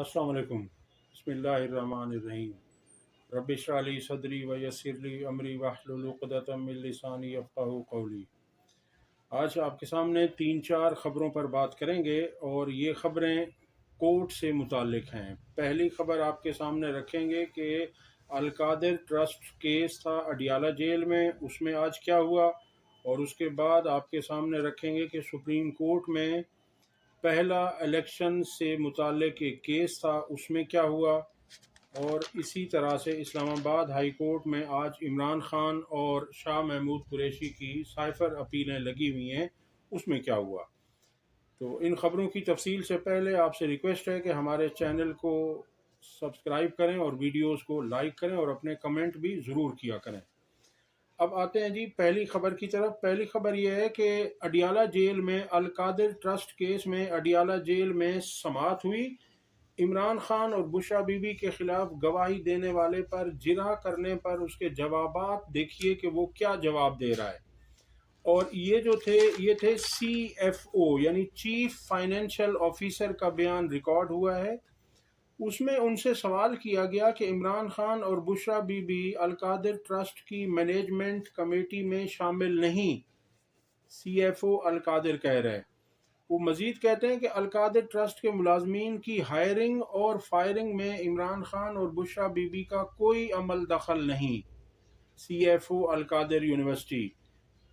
अस्सलाम वालेकुम। बिस्मिल्लाहिर्रहमानिर्रहीम। रब्बि इश्रह ली सदरी व यस्सिर ली अमरी वहलुल उक़दतम मिन लिसानी यफ़क़हू क़ौली। आज आपके सामने 3-4 ख़बरों पर बात करेंगे और ये ख़बरें कोर्ट से मुताल्लिक़ हैं। पहली ख़बर आपके सामने रखेंगे कि अल-कादिर ट्रस्ट केस था अडियाला जेल में, उसमें आज क्या हुआ, और उसके बाद आपके सामने रखेंगे कि सुप्रीम कोर्ट में पहला इलेक्शन से मुताल्लिक़ एक केस था, उसमें क्या हुआ, और इसी तरह से इस्लामाबाद हाई कोर्ट में आज इमरान खान और शाह महमूद कुरैशी की साइफ़र अपीलें लगी हुई हैं, उसमें क्या हुआ। तो इन ख़बरों की तफसील से पहले आपसे रिक्वेस्ट है कि हमारे चैनल को सब्सक्राइब करें और वीडियोस को लाइक करें और अपने कमेंट भी ज़रूर किया करें। अब आते हैं जी पहली खबर की तरफ। पहली खबर यह है कि अडियाला जेल में अल-कादिर ट्रस्ट केस में अडियाला जेल में समाअत हुई। इमरान खान और बुशरा बीबी के खिलाफ गवाही देने वाले पर जिरह करने पर उसके जवाबात देखिए कि वो क्या जवाब दे रहा है। और ये थे CFO यानी चीफ फाइनेंशियल ऑफिसर का बयान रिकॉर्ड हुआ है। उसमें उनसे सवाल किया गया कि इमरान खान और बुशरा बीबी अल-कादिर ट्रस्ट की मैनेजमेंट कमेटी में शामिल नहीं। CFO अल-कादिर कह रहे हैं। वो मजीद कहते हैं कि अल-कादिर ट्रस्ट के मुलाजमीन की हायरिंग और फायरिंग में इमरान खान और बुशरा बीबी का कोई अमल दखल नहीं। CFO Al-Qadir university.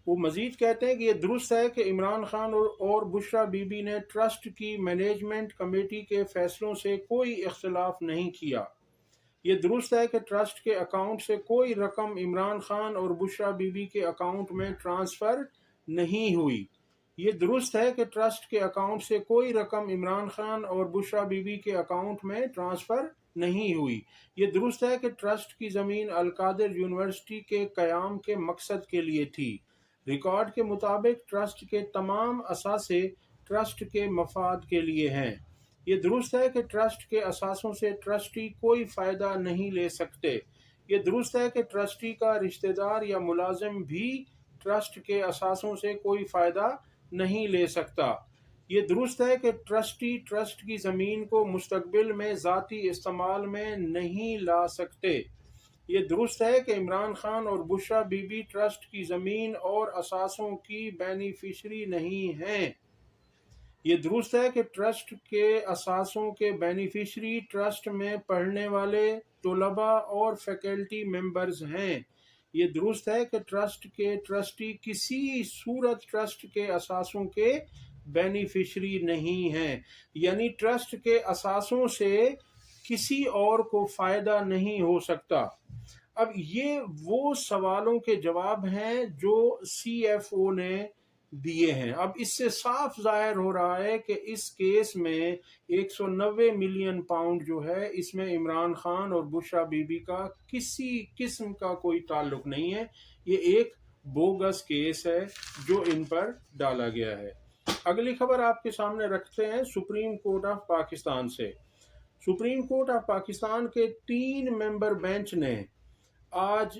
वो मजीद कहते हैं कि ये दुरुस्त है कि इमरान खान और बुशरा बीबी ने ट्रस्ट की मैनेजमेंट कमेटी के फैसलों से कोई इख्तिलाफ नहीं किया। ये दुरुस्त है कि ट्रस्ट के अकाउंट से कोई रकम इमरान खान और बुशरा बीबी के अकाउंट में ट्रांसफ़र नहीं हुई। ये दुरुस्त है कि ट्रस्ट के अकाउंट से कोई रकम इमरान खान और बुशरा बीबी के अकाउंट में ट्रांसफ़र नहीं हुई। ये दुरुस्त है कि ट्रस्ट की ज़मीन अल-कादिर यूनिवर्सिटी के क़याम के मकसद के लिए थी। रिकॉर्ड के मुताबिक ट्रस्ट के तमाम असासे ट्रस्ट के मफाद के लिए हैं। ये दुरुस्त है कि ट्रस्ट के असासों से ट्रस्टी कोई फ़ायदा नहीं ले सकते। ये दुरुस्त है कि ट्रस्टी का रिश्तेदार या मुलाजिम भी ट्रस्ट के असासों से कोई फ़ायदा नहीं ले सकता। ये दुरुस्त है कि ट्रस्टी ट्रस्ट की ज़मीन को मुस्तकबिल में ज़ाती इस्तेमाल में नहीं ला सकते। ये दुरुस्त है कि इमरान खान और बुशरा बीबी ट्रस्ट की ज़मीन और असासों की बेनिफिशरी नहीं हैं। ये दुरुस्त है कि ट्रस्ट के असासों के बेनिफिशरी ट्रस्ट में पढ़ने वाले तलबा और फैकल्टी मेंबर्स हैं। ये दुरुस्त है कि ट्रस्ट के ट्रस्टी किसी सूरत ट्रस्ट के असासों के बेनिफिशरी नहीं हैं, यानी ट्रस्ट के असासों से किसी और को फ़ायदा नहीं हो सकता। अब ये वो सवालों के जवाब हैं जो CFO ने दिए हैं। अब इससे साफ जाहिर हो रहा है कि इस केस में 190 मिलियन पाउंड जो है, इसमें इमरान खान और बुशरा बीबी का किसी किस्म का कोई ताल्लुक नहीं है। ये एक बोगस केस है जो इन पर डाला गया है। अगली खबर आपके सामने रखते हैं सुप्रीम कोर्ट ऑफ पाकिस्तान से। सुप्रीम कोर्ट ऑफ पाकिस्तान के 3 मेंबर बेंच ने आज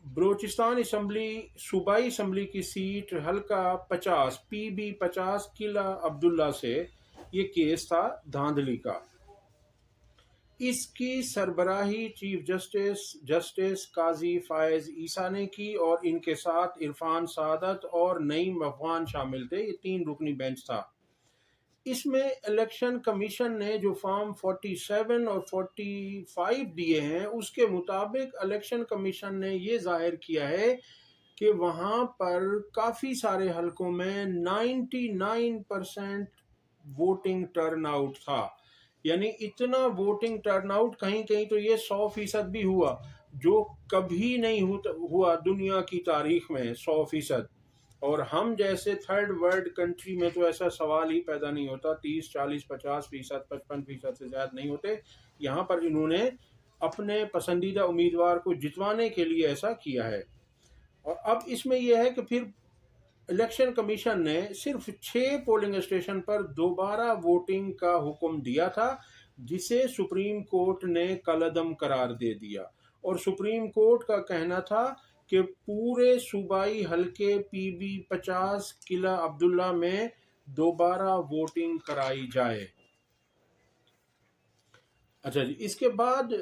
बलोचिस्तान असम्बली सूबाई असम्बली की सीट हल्का 50 PB 50 किला अब्दुल्ला से, ये केस था धांधली का, इसकी सरबराही चीफ जस्टिस काजी फायज ईसा ने की और इनके साथ इरफान सादत और नईम अफगान शामिल थे। ये 3 रुकनी बेंच था। इसमें इलेक्शन कमीशन ने जो फॉर्म 47 और 45 दिए हैं, उसके मुताबिक इलेक्शन कमीशन ने ये जाहिर किया है कि वहाँ पर काफ़ी सारे हलकों में 99% वोटिंग टर्नआउट था। यानी इतना वोटिंग टर्नआउट, कहीं कहीं तो ये 100% भी हुआ, जो कभी नहीं हुआ दुनिया की तारीख में 100%। और हम जैसे थर्ड वर्ल्ड कंट्री में तो ऐसा सवाल ही पैदा नहीं होता। 30, 40, 50%, 55% से ज़्यादा नहीं होते। यहाँ पर इन्होंने अपने पसंदीदा उम्मीदवार को जितवाने के लिए ऐसा किया है। और अब इसमें यह है कि फिर इलेक्शन कमीशन ने सिर्फ 6 पोलिंग स्टेशन पर दोबारा वोटिंग का हुक्म दिया था, जिसे सुप्रीम कोर्ट ने कलअदम करार दे दिया। और सुप्रीम कोर्ट का कहना था कि पूरे सूबाई हलके PB 50 किला अब्दुल्ला में दोबारा वोटिंग कराई जाए। अच्छा जी, इसके बाद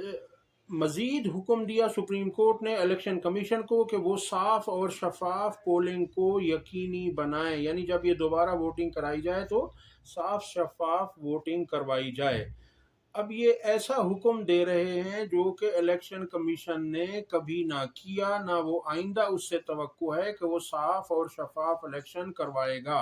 मजीद हुक्म दिया सुप्रीम कोर्ट ने इलेक्शन कमीशन को कि वो साफ और शफाफ पोलिंग को यकीनी बनाए, यानी जब ये दोबारा वोटिंग कराई जाए तो साफ शफाफ वोटिंग करवाई जाए। अब ये ऐसा हुक्म दे रहे हैं जो कि इलेक्शन कमीशन ने कभी ना किया, ना वो आइंदा उससे तवक्को है कि वो साफ और शफाफ इलेक्शन करवाएगा।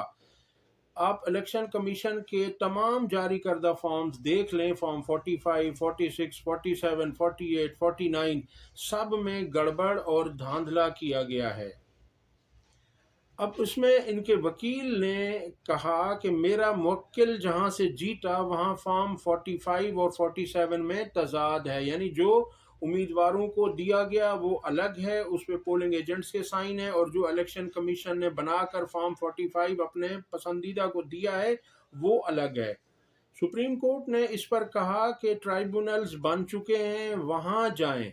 आप इलेक्शन कमीशन के तमाम जारी करदा फॉर्म्स देख लें, फॉर्म 45, 46, 47, 48, 49, सब में गड़बड़ और धांधला किया गया है। अब उसमें इनके वकील ने कहा कि मेरा मुवक्किल जहां से जीता वहां फॉर्म 45 और 47 में तजाद है, यानी जो उम्मीदवारों को दिया गया वो अलग है, उस पे पोलिंग एजेंट्स के साइन है, और जो इलेक्शन कमीशन ने बनाकर फॉर्म 45 अपने पसंदीदा को दिया है वो अलग है। सुप्रीम कोर्ट ने इस पर कहा कि ट्राइब्यूनल्स बन चुके हैं, वहां जाएं,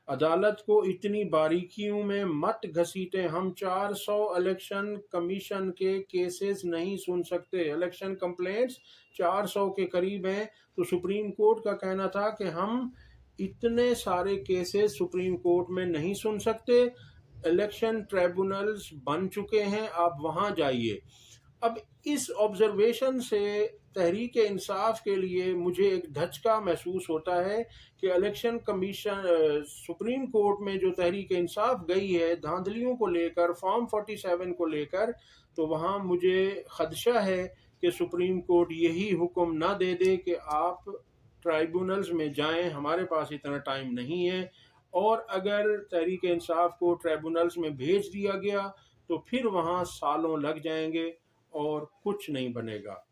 अदालत को इतनी बारीकियों में मत घसीटे, हम 400 इलेक्शन कमीशन के केसेस नहीं सुन सकते। इलेक्शन कंप्लेंट्स 400 के करीब हैं, तो सुप्रीम कोर्ट का कहना था कि हम इतने सारे केसेस सुप्रीम कोर्ट में नहीं सुन सकते, इलेक्शन ट्राइब्यूनल्स बन चुके हैं, आप वहां जाइए। अब इस ऑब्जर्वेशन से तहरीक इंसाफ के लिए मुझे एक धचका महसूस होता है कि इलेक्शन कमीशन सुप्रीम कोर्ट में जो तहरीक इंसाफ गई है धांधलियों को लेकर, फॉर्म 47 को लेकर, तो वहाँ मुझे खदशा है कि सुप्रीम कोर्ट यही हुक्म ना दे दे कि आप ट्राइब्यूनल्स में जाएं, हमारे पास इतना टाइम नहीं है। और अगर तहरीक इंसाफ को ट्राइब्यूनल्स में भेज दिया गया तो फिर वहाँ सालों लग जाएंगे और कुछ नहीं बनेगा।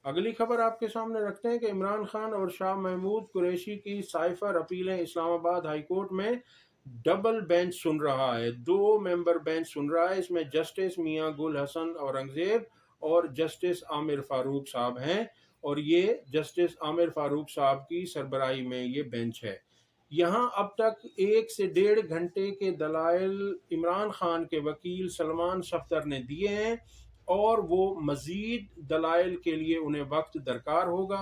अगली खबर आपके सामने रखते हैं कि इमरान खान और शाह महमूद कुरैशी की साइफर अपीलें इस्लामाबाद हाई कोर्ट में डबल बेंच सुन रहा है, 2 मेंबर बेंच सुन रहा है। इसमें जस्टिस मियां गुल हसन औरंगजेब और जस्टिस आमिर फारूक साहब हैं, और ये जस्टिस आमिर फारूक साहब की सरबराही में ये बेंच है। यहाँ अब तक 1 से 1.5 घंटे के दलाइल इमरान खान के वकील सलमान सफ्दर ने दिए हैं, और वो मज़ीद दलाइल के लिए उन्हें वक्त दरकार होगा।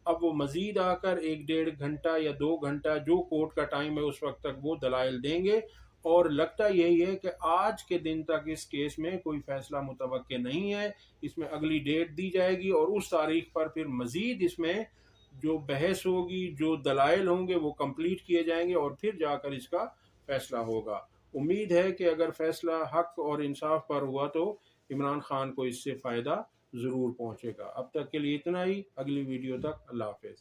अब वो मज़ीद आकर 1 डेढ़ घंटा या 2 घंटा, जो कोर्ट का टाइम है उस वक्त तक वो दलाइल देंगे, और लगता यही है कि आज के दिन तक इस केस में कोई फैसला मुतवक्के नहीं है। इसमें अगली डेट दी जाएगी और उस तारीख पर फिर मज़ीद इसमें जो बहस होगी, जो दलाइल होंगे वो कंप्लीट किए जाएंगे, और फिर जाकर इसका फैसला होगा। उम्मीद है कि अगर फैसला हक और इंसाफ पर हुआ तो इमरान खान को इससे फ़ायदा ज़रूर पहुंचेगा। अब तक के लिए इतना ही, अगली वीडियो तक अल्लाह हाफ़िज़।